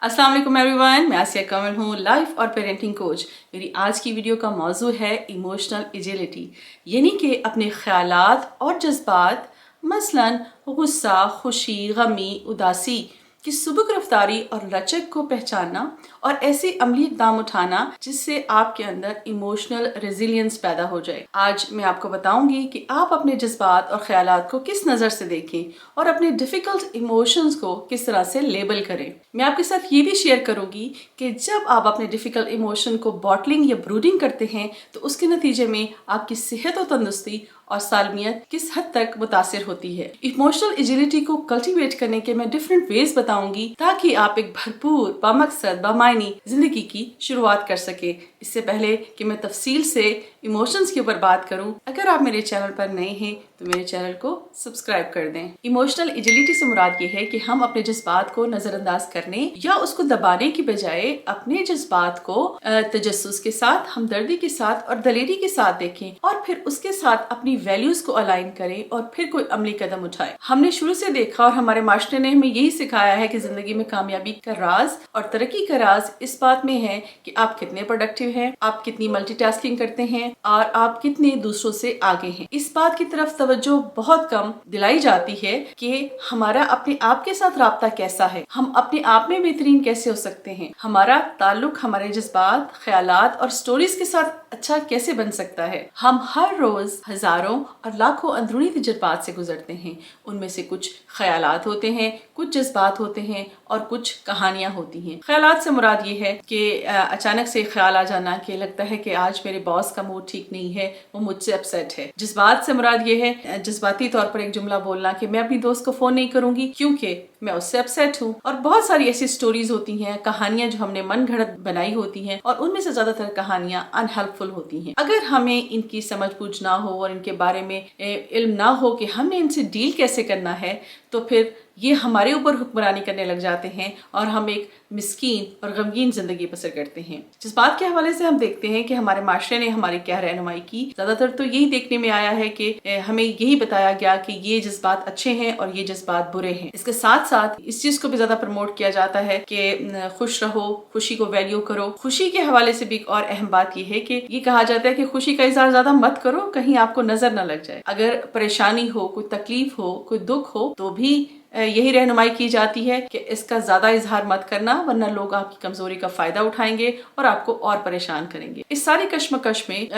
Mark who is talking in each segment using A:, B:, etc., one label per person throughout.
A: अस्सलाम वालेकुम एवरीवन, मैं आसिया कमल हूँ, लाइफ और पेरेंटिंग कोच। मेरी आज की वीडियो का मौजू है इमोशनल एजिलिटी, यानी कि अपने ख्यालात और जज्बात मसलन गुस्सा, खुशी, गमी, उदासी की सुबक रफ्तारी और लचक को पहचानना और ऐसे अमली इक़दाम उठाना जिससे आपके अंदर इमोशनल रेजिलियंस पैदा हो जाए। आज मैं आपको बताऊंगी कि आप अपने जज्बात और ख्यालात को किस नज़र से देखें और अपने डिफ़िकल्ट इमोशंस को किस तरह से लेबल करें। मैं आपके साथ ये भी शेयर करूंगी कि जब आप अपने डिफ़िकल्ट इमोशन को बॉटलिंग या ब्रूडिंग करते हैं तो उसके नतीजे में आपकी सेहत और तंदुरुस्ती और सालमियत किस हद तक मुतासिर होती है। इमोशनल एजिलिटी को कल्टीवेट करने के मैं डिफरेंट वेज बताऊंगी ताकि आप एक भरपूर, बामकसद, बामायनी जिंदगी की शुरुआत कर सके। इससे पहले कि मैं तफसील से इमोशंस के ऊपर बात करूं, अगर आप मेरे चैनल पर नए हैं तो मेरे चैनल को सब्सक्राइब कर दें। इमोशनल एजिलिटी से मुराद ये है कि हम अपने जज्बात को नजरअंदाज करने या उसको दबाने की बजाय अपने जज्बात को तजस्सुस के साथ, हमदर्दी के साथ और दलेरी के साथ देखें और फिर उसके साथ अपनी वैल्यूज को अलाइन करें और फिर कोई अमली कदम उठाएं। हमने शुरू से देखा और हमारे माशरे ने हमें यही सिखाया है कि जिंदगी में कामयाबी का राज और तरक्की का राज इस बात में है कि आप कितने प्रोडक्टिव हैं, आप कितनी मल्टीटास्किंग करते हैं और आप कितने दूसरों से आगे हैं। इस बात की तरफ तवज्जो बहुत कम दिलाई जाती है कि हमारा अपने आप के साथ राब्ता कैसा है, हम अपने आप में बेहतरीन कैसे हो सकते हैं, हमारा ताल्लुक हमारे जज्बात, ख्यालात और स्टोरीज के साथ अच्छा कैसे बन सकता है। हम हर रोज हजारों और लाखों अंदरूनी तजुर्बात से गुजरते हैं। उनमें से कुछ ख्यालात होते हैं, कुछ जज्बात होते हैं और कुछ कहानियां होती हैं। ख्यालात से मुराद ये है कि अचानक से ख्याल आ जाना कि लगता है कि आज मेरे बॉस का मूड ठीक नहीं है, वो मुझसे अपसेट है। जज्बात से मुराद ये है जज्बाती तौर पर एक जुमला बोलना कि मैं अपनी दोस्त को फोन नहीं करूंगी क्योंकि मैं उससे अपसेट हूँ। और बहुत सारी ऐसी स्टोरीज होती हैं, कहानियां जो हमने मन घड़त बनाई होती हैं और उनमें से ज्यादातर कहानियां अनहेल्पफुल होती हैं। अगर हमें इनकी समझ बूझ ना हो और इनके बारे में इल्म ना हो कि हमने इनसे डील कैसे करना है तो फिर ये हमारे ऊपर हुक्मरानी करने लग जाते हैं और हम एक मिस्कीन और गमगीन जिंदगी बसर करते हैं। जज्बात के हवाले से हम देखते हैं कि हमारे माशरे ने हमारी क्या रहनुमाई की। ज्यादातर तो यही देखने में आया है कि हमें यही बताया गया कि ये जज्बात अच्छे हैं और ये जज्बात बुरे हैं। इसके साथ साथ इस चीज को भी ज्यादा प्रमोट किया जाता है कि खुश रहो, खुशी को वैल्यू करो। खुशी के हवाले से भी एक और अहम बात ये है कि ये कहा जाता है कि खुशी का इजहार ज्यादा मत करो, कहीं आपको नजर न लग जाए। अगर परेशानी हो, कोई तकलीफ हो, कोई दुख हो तो भी यही रहनुमाई की जाती है कि इसका ज्यादा इजहार मत करना, वरना लोग आपकी कमजोरी का फायदा उठाएंगे और आपको और परेशान करेंगे। इस सारी कश्मकश में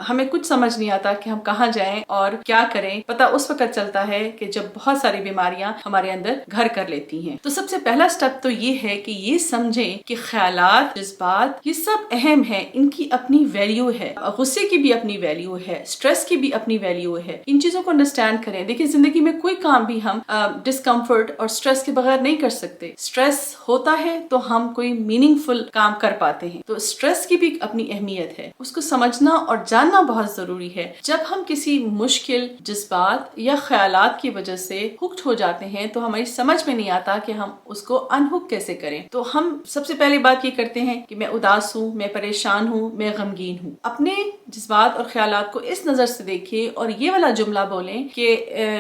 A: हमें कुछ समझ नहीं आता कि हम कहाँ जाएं और क्या करें। पता उस वक्त चलता है कि जब बहुत सारी बीमारियां हमारे अंदर घर कर लेती हैं। तो सबसे पहला स्टेप तो ये है कि ये समझें कि ख्यालात, जज्बात ये सब अहम है, इनकी अपनी वैल्यू है। गुस्से की भी अपनी वैल्यू है, स्ट्रेस की भी अपनी वैल्यू है। इन चीजों को अंडरस्टैंड करें। देखिए, जिंदगी में कोई काम भी हम डिस्कम्फर्ट और स्ट्रेस के बगैर नहीं कर सकते। स्ट्रेस होता है तो हम कोई मीनिंगफुल काम कर पाते हैं। तो स्ट्रेस की भी अपनी अहमियत है, उसको समझना और जानना बहुत जरूरी है। जब हम किसी मुश्किल जज्बात या ख्यालात की वजह से हुक्ड हो जाते हैं तो हमारी समझ में नहीं आता कि हम उसको अनहुक कैसे करें। तो हम सबसे पहली बात ये करते हैं कि मैं उदास हूँ, मैं परेशान हूँ, मैं गमगीन हूँ। अपने जज्बात और ख्यालात को इस नजर से देखें और ये वाला जुमला बोलें कि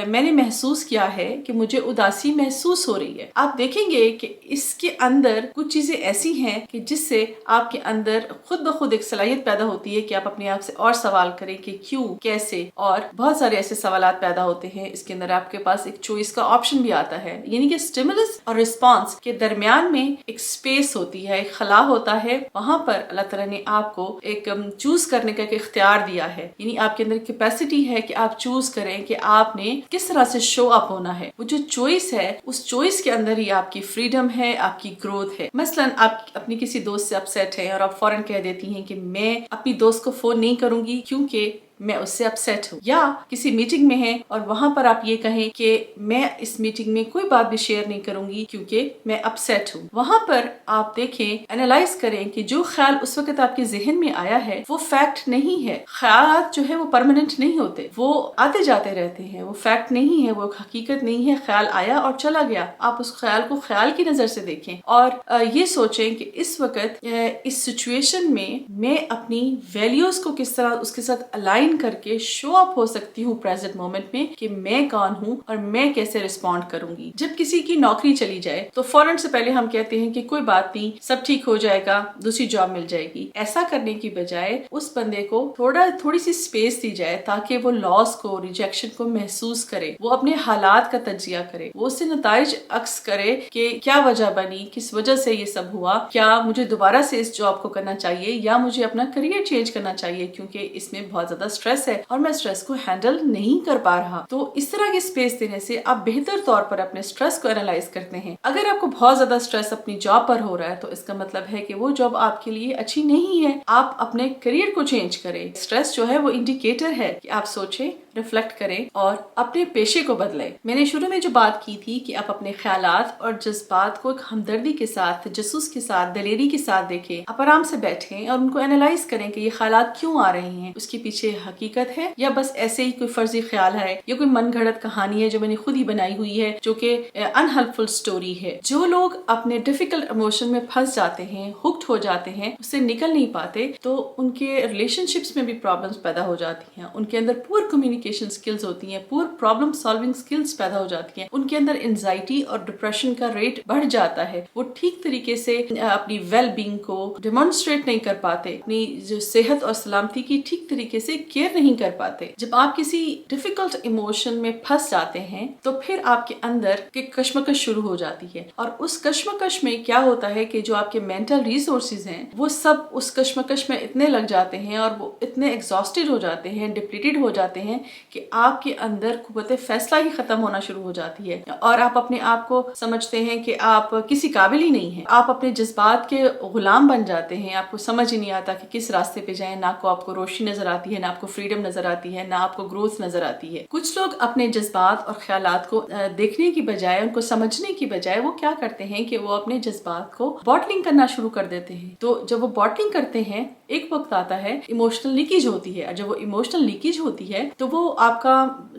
A: मैंने महसूस किया है कि मुझे उदासी महसूस हो रही है। आप देखेंगे कि इसके अंदर कुछ चीजें ऐसी हैं कि जिससे आपके अंदर खुद ब खुद एक सलाहियत पैदा होती है कि आप अपने आप से और सवाल करें कि क्यों, कैसे, और बहुत सारे ऐसे सवालात पैदा होते हैं। इसके अंदर आपके पास एक चॉइस का ऑप्शन भी आता है, यानी कि स्टिमुलस और रिस्पॉन्स के दरमियान में एक स्पेस होती है, एक खला होता है। वहां पर अल्लाह ताला ने आपको एक चूज करने का एक इख्तियार दिया है, यानी आपके अंदर कैपेसिटी है कि आप चूज करें कि आपने किस तरह से शो अप होना है। वो जो चॉइस है, उस चॉइस के अंदर ही आपकी फ्रीडम है, आपकी ग्रोथ है। मसलन आप अपनी किसी दोस्त से अपसेट हैं और आप फौरन कह देती हैं कि मैं अपनी दोस्त को फोन नहीं करूंगी क्योंकि मैं उससे अपसेट हूँ। या किसी मीटिंग में है और वहां पर आप ये कहें कि मैं इस मीटिंग में कोई बात भी शेयर नहीं करूंगी क्योंकि मैं अपसेट हूँ। वहां पर आप देखें, एनालाइज करें कि जो ख्याल उस वक्त आपके जहन में आया है वो फैक्ट नहीं है। ख्याल जो है वो परमानेंट नहीं होते, वो आते जाते रहते हैं, वो फैक्ट नहीं है, वो हकीकत नहीं है। ख्याल आया और चला गया। आप उस ख्याल को ख्याल की नजर से देखें और ये सोचें कि इस वक्त इस सिचुएशन में मैं अपनी वैल्यूज को किस तरह उसके साथ अलाइन अलाइन करके शो अप हो सकती हूँ प्रेजेंट मोमेंट में कि मैं कौन हूँ और मैं कैसे रिस्पॉन्ड करूंगी। जब किसी की नौकरी चली जाए तो फौरन से पहले हम कहते हैं कि कोई बात नहीं, सब ठीक हो जाएगा, दूसरी जॉब मिल जाएगी। ऐसा करने की बजाय उस बंदे को थोड़ी सी स्पेस दी जाए ताकि वो लॉस को, रिजेक्शन को महसूस करे, वो अपने हालात का तजिया करे, वो उससे नताइज अक्स करे कि क्या वजह बनी, किस वजह से ये सब हुआ, क्या मुझे दोबारा से इस जॉब को करना चाहिए या मुझे अपना करियर चेंज करना चाहिए क्योंकि इसमें बहुत ज्यादा स्ट्रेस है और मैं स्ट्रेस को हैंडल नहीं कर पा रहा। तो इस तरह की स्पेस देने से आप बेहतर तौर पर अपने स्ट्रेस को एनालाइज करते हैं। अगर आपको बहुत ज्यादा स्ट्रेस अपनी जॉब पर हो रहा है तो इसका मतलब है कि वो जॉब आपके लिए अच्छी नहीं है, आप अपने करियर को चेंज करें। स्ट्रेस जो है वो इंडिकेटर है कि आप सोचें, रिफ्लेक्ट करें और अपने पेशे को बदलें। मैंने शुरू में जो बात की थी कि आप अपने ख्यालात और जज्बात को एक हमदर्दी के साथ, तजस्सुस के साथ, दलेरी के साथ देखें। आप आराम से बैठें और उनको एनालाइज करें कि ये ख्यालात क्यों आ रहे हैं, उसके पीछे हकीकत है या बस ऐसे ही कोई फर्जी ख्याल है या कोई मनगढ़ंत कहानी है जो मैंने खुद ही बनाई हुई है, जो कि अनहेल्पफुल स्टोरी है। जो लोग अपने डिफिकल्ट इमोशन में फंस जाते हैं, हुक्ड हो जाते हैं, उससे निकल नहीं पाते, तो उनके रिलेशनशिप्स में भी प्रॉब्लम्स पैदा हो जाती हैं। उनके अंदर पुअर कम्युनिकेशन स्किल्स होती हैं, पुअर प्रॉब्लम सॉल्विंग स्किल्स पैदा हो जाती हैं। उनके अंदर एंजाइटी और डिप्रेशन का रेट बढ़ जाता है। वो ठीक तरीके से अपनी वेल बीइंग को डेमोन्स्ट्रेट नहीं कर पाते, अपनी जो सेहत और सलामती की ठीक तरीके से केयर नहीं कर पाते। जब आप किसी डिफिकल्ट इमोशन में फंस जाते हैं तो फिर आपके अंदर की कश्मकश शुरू हो जाती है और उस कश्मकश में क्या होता है कि जो आपके मेंटल रिसोर्सेज हैं वो सब उस कश्मकश में इतने लग जाते हैं और वो इतने एग्जॉस्टेड हो जाते हैं, डिप्लीटेड हो जाते हैं कि आपके अंदर कुव्वत फैसला ही खत्म होना शुरू हो जाती है और आप अपने आप को समझते हैं कि आप किसी काबिल ही नहीं हैं। आप अपने जज्बात के गुलाम बन जाते हैं। आपको समझ ही नहीं आता कि किस रास्ते पे जाएं। ना आपको रोशनी नजर आती है, ना आपको फ्रीडम नजर आती है, ना आपको ग्रोथ नजर आती है। कुछ लोग अपने जज्बात और ख्यालात को देखने की बजाय, उनको समझने की बजाय वो क्या करते हैं कि वो अपने जज्बात को बॉटलिंग करना शुरू कर देते हैं। तो जब वो बॉटलिंग करते हैं एक वक्त आता है इमोशनल लीकेज होती है और जब वो इमोशनल लीकेज होती है तो वो आपका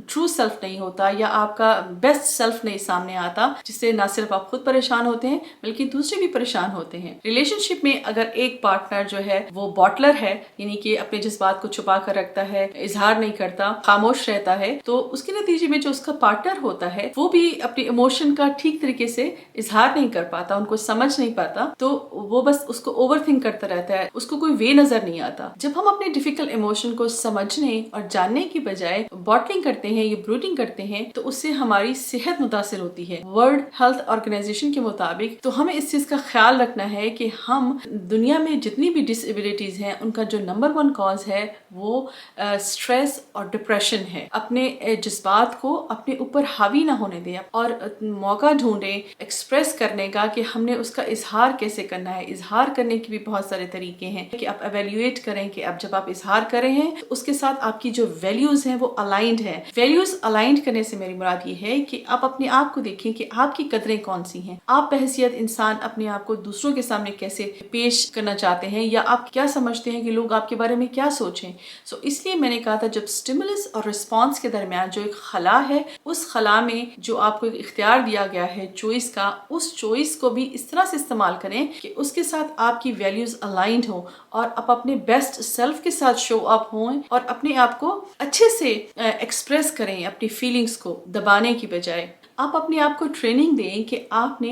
A: ट्रू सेल्फ नहीं होता या आपका बेस्ट सेल्फ नहीं सामने आता, जिससे ना सिर्फ आप खुद परेशान होते हैं बल्कि दूसरे भी परेशान होते हैं। रिलेशनशिप में अगर एक पार्टनर जो है वो बॉटलर है, यानी कि अपने जज्बात को छुपा कर रखता है, इजहार नहीं करता, खामोश रहता है, तो उसके नतीजे में जो उसका पार्टनर होता है वो भी अपने इमोशन का ठीक तरीके से इजहार नहीं कर पाता, उनको समझ नहीं पाता, तो वो बस उसको ओवरथिंक करता रहता है, उसको कोई वे नजर नहीं आता। जब हम अपने डिफिकल्ट इमोशन को समझने और जानने की बजाय बॉटलिंग करते हैं, ये ब्रूडिंग करते हैं, तो उससे हमारी सेहत मुतासिर होती है। वर्ल्ड हेल्थ ऑर्गेनाइजेशन के मुताबिक तो हमें इस चीज का ख्याल रखना है कि हम दुनिया में जितनी भी डिसेबिलिटीज हैं उनका जो नंबर 1 कॉज है वो स्ट्रेस और डिप्रेशन है। अपने जज्बात को अपने ऊपर हावी ना होने दें और मौका ढूंढें एक्सप्रेस करने का कि हमने उसका इजहार कैसे करना है। इजहार करने के भी बहुत सारे तरीके हैं कि आप एवेल्युएट करें कि अब जब आप इजहार कर रहे हैं तो उसके साथ आपकी जो वैल्यूज हैं वो अलाइंड है। वैल्यूज अलाइंड करने से मेरी मुराद ये है कि आप अपने आप को देखें कि आपकी कदरें कौन सी हैं, आप बहैसियत इंसान अपने आप को दूसरों के सामने कैसे पेश करना चाहते हैं या आप क्या समझते हैं कि लोग आपके बारे में क्या सोचें। सो इसलिए मैंने कहा था जब स्टिमुलस और रिस्पॉन्स के दरमियान जो एक खला है, उस खला में जो आपको एक इख्तियार दिया गया है चॉइस का, उस चॉइस को भी इस तरह से इस्तेमाल करें कि उसके साथ आपकी वैल्यूज अलाइंड हो और आप अपने बेस्ट सेल्फ के साथ शो अप हों और अपने आप को अच्छे से एक्सप्रेस करें, अपनी फीलिंग्स को दबाने की बजाय। आप अपने आप को ट्रेनिंग दें कि आपने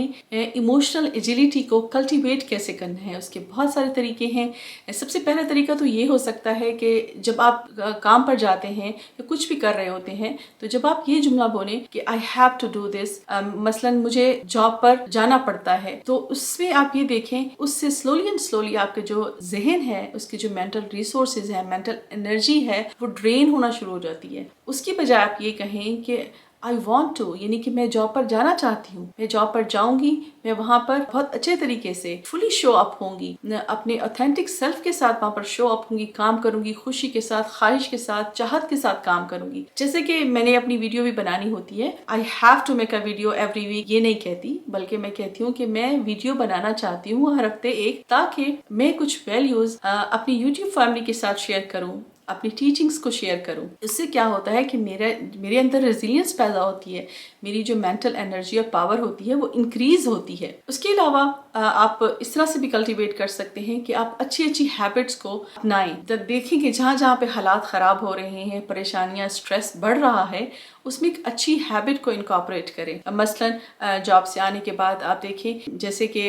A: इमोशनल एजिलिटी को कल्टीवेट कैसे करना है। उसके बहुत सारे तरीके हैं। सबसे पहला तरीका तो ये हो सकता है कि जब आप काम पर जाते हैं या कुछ भी कर रहे होते हैं तो जब आप ये जुमला बोलें कि I have to do this, मसलन मुझे जॉब पर जाना पड़ता है, तो उसमें आप ये देखें उससे स्लोली एंड स्लोली आपके जो जहन है, उसके जो मेंटल रिसोर्सेज है, मेंटल एनर्जी है, वो ड्रेन होना शुरू हो जाती है। उसकी बजाय आप ये कहें कि आई वॉन्ट टू, यानी कि मैं जॉब पर जाना चाहती हूँ, मैं जॉब पर जाऊंगी, मैं वहां पर बहुत अच्छे तरीके से फुली शो अप होंगी, अपने ऑथेंटिक सेल्फ के साथ वहां पर शो अप होंगी, काम करूंगी, खुशी के साथ, ख्वाहिश के साथ, चाहत के साथ काम करूंगी। जैसे कि मैंने अपनी वीडियो भी बनानी होती है, I have to make a video every week, ये नहीं कहती, बल्कि मैं कहती हूँ कि मैं वीडियो बनाना चाहती हूँ हर हफ्ते एक, ताकि मैं कुछ वैल्यूज अपनी यूट्यूब फैमिली के साथ शेयर करूँ, अपनी टीचिंग्स को शेयर करूं। इससे क्या होता है कि मेरे अंदर रेजिलियंस पैदा होती है, मेरी जो मेंटल एनर्जी और पावर होती है वो इंक्रीज होती है। उसके अलावा आप इस तरह से भी कल्टीवेट कर सकते हैं कि आप अच्छी अच्छी हैबिट्स को अपनाएं। जब देखें कि जहाँ जहाँ पे हालात ख़राब हो रहे हैं, परेशानियाँ, स्ट्रेस बढ़ रहा है, उसमें एक अच्छी हैबिट को इनकॉर्पोरेट करें। मसलन जॉब से आने के बाद आप देखें, जैसे कि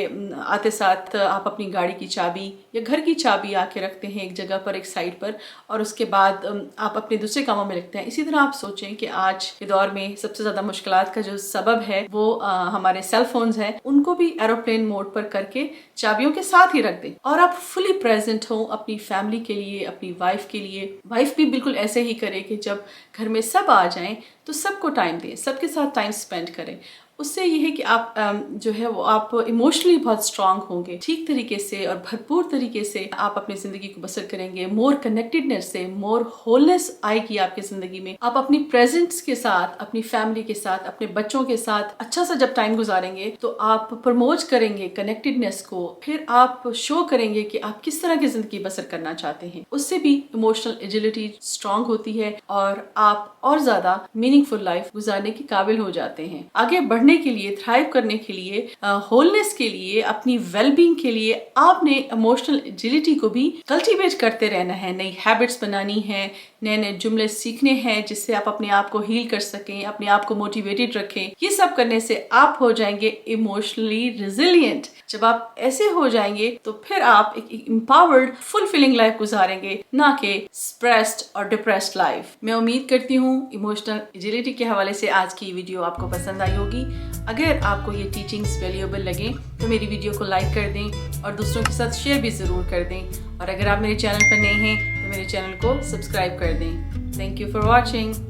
A: आते साथ आप अपनी गाड़ी की चाबी या घर की चाबी आके रखते हैं एक जगह पर, एक साइड पर, और उसके बाद आप अपने दूसरे कामों में लगते हैं। इसी तरह आप सोचें कि आज के दौर में सबसे ज़्यादा मुश्किलात का जो सबब है वो हमारे सेल फोन्स हैं, उनको भी एरोप्लेन मोड पर करके चाबियों के साथ ही रख दें और आप फुली प्रेजेंट हो अपनी फैमिली के लिए, अपनी वाइफ के लिए। वाइफ भी बिल्कुल ऐसे ही करे कि जब घर में सब आ जाएं तो सबको टाइम दें, सबके साथ टाइम स्पेंड करें। उससे ये है कि आप जो है वो आप इमोशनली बहुत स्ट्रांग होंगे, ठीक तरीके से और भरपूर तरीके से आप अपनी ज़िंदगी को बसर करेंगे। मोर कनेक्टेडनेस से मोर होलनेस आएगी आपकी ज़िंदगी में। आप अपनी प्रेजेंस के साथ, अपनी फैमिली के साथ, अपने बच्चों के साथ अच्छा सा जब टाइम गुजारेंगे तो आप प्रमोट करेंगे कनेक्टेडनेस को, फिर आप शो करेंगे कि आप किस तरह की ज़िंदगी बसर करना चाहते हैं। उससे भी इमोशनल एजिलिटी स्ट्रांग होती है और आप और ज़्यादा मीनिंगफुल लाइफ गुजारने के काबिल हो जाते हैं। आगे बढ़ने के लिए, थ्राइव करने के लिए, होलनेस के लिए, अपनी वेलबींग के लिए आपने इमोशनल एजिलिटी को भी कल्टीवेट करते रहना है। नई हैबिट्स बनानी है, नए नए जुमले सीखने हैं जिससे आप अपने आप को हील कर सकें, अपने आप को मोटिवेटेड रखें। ये सब करने से आप हो जाएंगे इमोशनली रिजिलियंट। जब आप ऐसे हो जाएंगे तो फिर आप एक एम्पावर्ड फुलफिलिंग लाइफ गुजारेंगे, ना कि स्ट्रेस्ड और डिप्रेस्ड लाइफ। मैं उम्मीद करती हूँ इमोशनल एजिलिटी के हवाले से आज की वीडियो आपको पसंद आई होगी। अगर आपको ये टीचिंग्स वैल्यूएबल लगे तो मेरी वीडियो को लाइक कर दें और दूसरों के साथ शेयर भी ज़रूर कर दें। और अगर आप मेरे चैनल पर नए हैं तो मेरे चैनल को सब्सक्राइब कर दें। Thank you for watching.